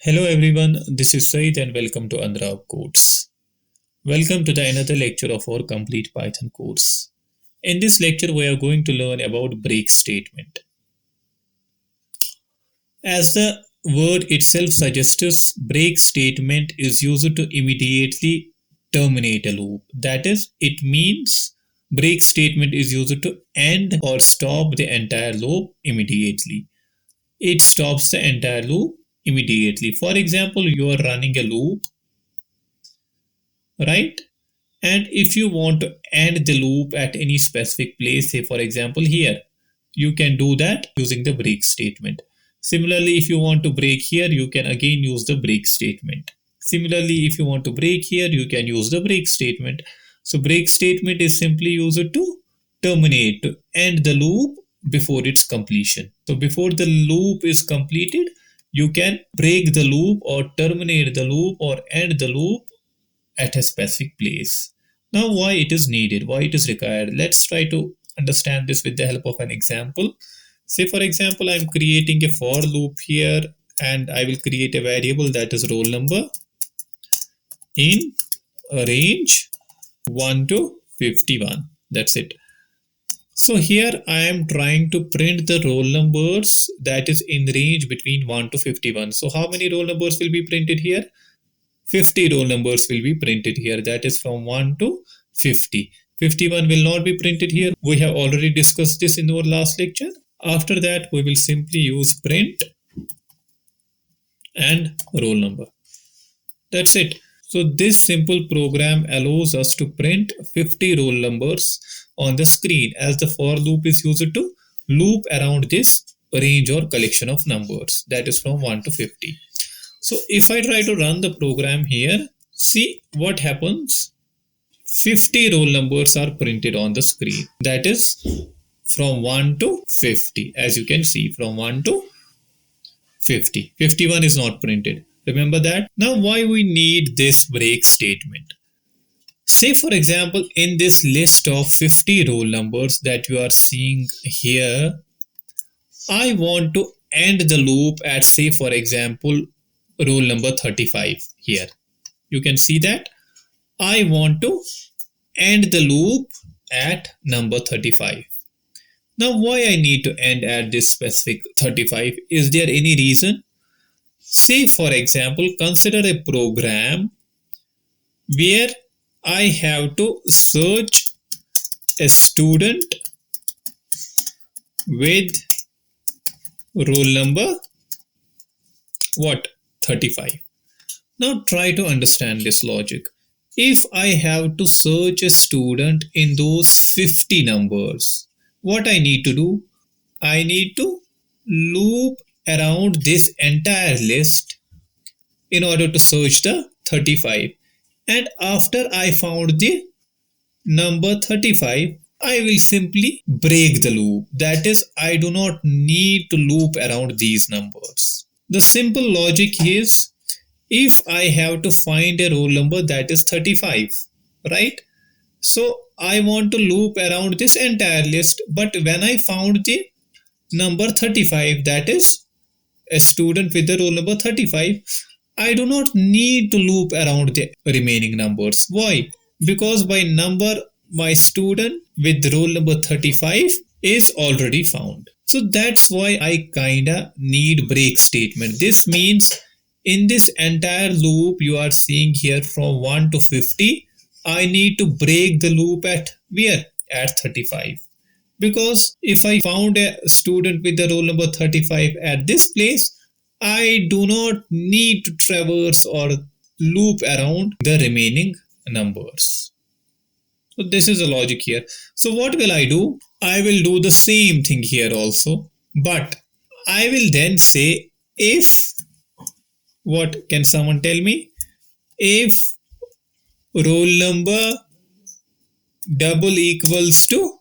Hello everyone, this is Said and welcome to AndrabCodes. Welcome to the another lecture of our complete Python course. In this lecture, we are going to learn about break statement. As the word itself suggests, break statement is used to immediately terminate a loop. That is, it means break statement is used to end or stop the entire loop immediately. It stops the entire loop immediately. For example, you are running a loop, right? And if you want to end the loop at any specific place, say for example here, you can do that using the break statement. Similarly, if you want to break here, you can again use the break statement. Similarly, if you want to break here, you can use the break statement. So break statement is simply used to terminate, to end the loop before its completion. So before the loop is completed, you can break the loop or terminate the loop or end the loop at a specific place. Now, why it is needed, why it is required? Let's try to understand this with the help of an example. Say, for example, I'm creating a for loop here and I will create a variable that is roll number in a range 1 to 51. That's it. So here I am trying to print the roll numbers that is in range between 1 to 51. So how many roll numbers will be printed here? 50 roll numbers will be printed here, that is from 1 to 50. 51 will not be printed here. We have already discussed this in our last lecture. After that, we will simply use print and roll number. That's it. So this simple program allows us to print 50 roll numbers on the screen, as the for loop is used to loop around this range or collection of numbers that is from 1 to 50. So if I try to run the program here, see what happens. 50 roll numbers are printed on the screen. That is from 1 to 50. As you can see, from 1 to 50. 51 is not printed. Remember that? Now why we need this break statement? Say for example, in this list of 50 roll numbers that you are seeing here, I want to end the loop at, say for example, roll number 35 here. You can see that I want to end the loop at number 35. Now why I need to end at this specific 35? Is there any reason? Say for example, consider a program where I have to search a student with roll number what? 35. Now try to understand this logic. If I have to search a student in those 50 numbers, what I need to do? I need to loop around this entire list in order to search the 35. And after I found the number 35, I will simply break the loop. That is, I do not need to loop around these numbers. The simple logic is, if I have to find a roll number that is 35, right? So I want to loop around this entire list, but when I found the number 35, that is a student with the roll number 35, I do not need to loop around the remaining numbers. Why? Because my student with roll number 35 is already found. So that's why I kinda need break statement. This means in this entire loop you are seeing here from 1 to 50, I need to break the loop at where? At 35. Because if I found a student with the roll number 35 at this place, I do not need to traverse or loop around the remaining numbers. So this is the logic here. So what will I do? I will do the same thing here also, but I will then say if, what can someone tell me? If roll number double equals to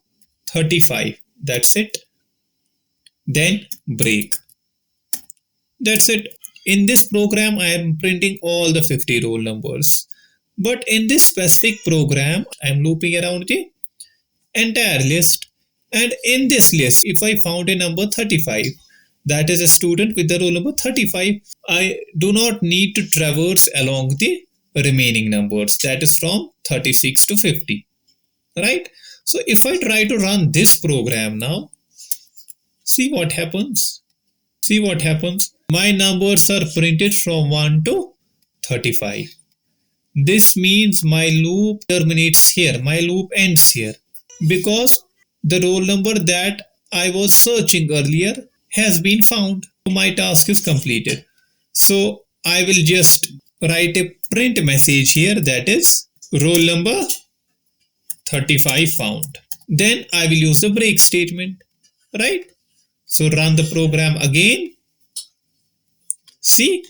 35, that's it. Then break. That's it. In this program, I am printing all the 50 roll numbers. But in this specific program, I am looping around the entire list. And in this list, if I found a number 35, that is a student with the roll number 35. I do not need to traverse along the remaining numbers, that is from 36 to 50, right? So if I try to run this program now, see what happens. My numbers are printed from 1 to 35. This means my loop terminates here, my loop ends here, because the roll number that I was searching earlier has been found. My task is completed. So I will just write a print message here, that is roll number 35 found. Then I will use the break statement, right? So run the program again. See,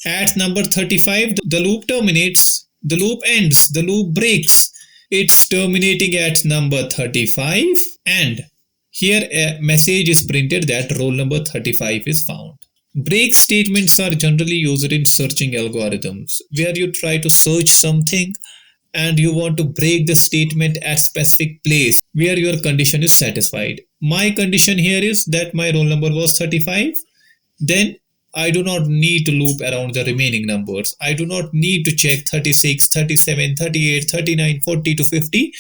at number 35, the loop terminates, the loop ends, the loop breaks. It's terminating at number 35, and here a message is printed that roll number 35 is found. Break statements are generally used in searching algorithms, where you try to search something and you want to break the statement at specific place where your condition is satisfied. My condition here is that my roll number was 35. Then I do not need to loop around the remaining numbers. I do not need to check 36, 37, 38, 39, 40 to 50.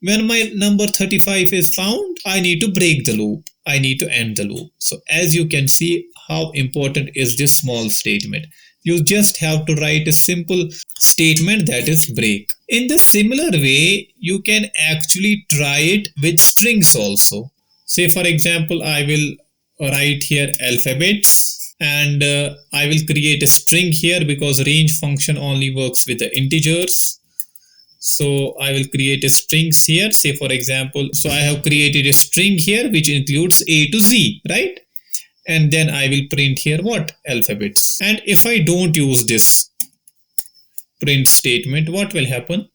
When my number 35 is found, I need to break the loop. I need to end the loop. So as you can see, how important is this small statement. You just have to write a simple statement, that is break. In the similar way, you can actually try it with strings also. Say for example, I will write here alphabets, and I will create a string here because range function only works with the integers. So I will create a strings here. Say for example, so I have created a string here which includes A to Z, right? And then I will print here what? Alphabets. And if I don't use this print statement, what will happen?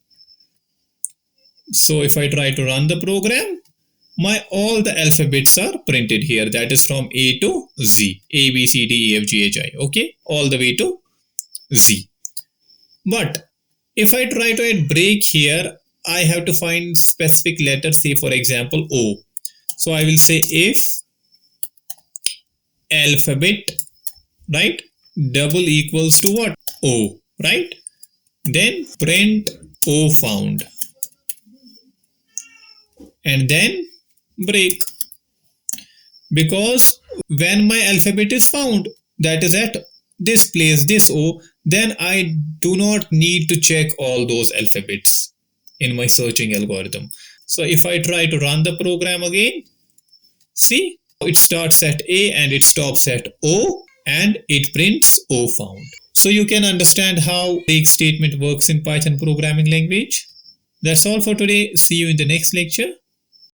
So if I try to run the program, all the alphabets are printed here. That is from A to Z. A, B, C, D, E, F, G, H, I. Okay, all the way to Z. But if I try to add break here, I have to find specific letter. Say for example O. So I will say if alphabet, right, double equals to what? O, right? Then print O found, and then break, because when my alphabet is found, that is at this place, this O, then I do not need to check all those alphabets in my searching algorithm. So if I try to run the program again, see, it starts at A and it stops at O, and it prints O found. So you can understand how break statement works in Python programming language. That's all for today. See you in the next lecture.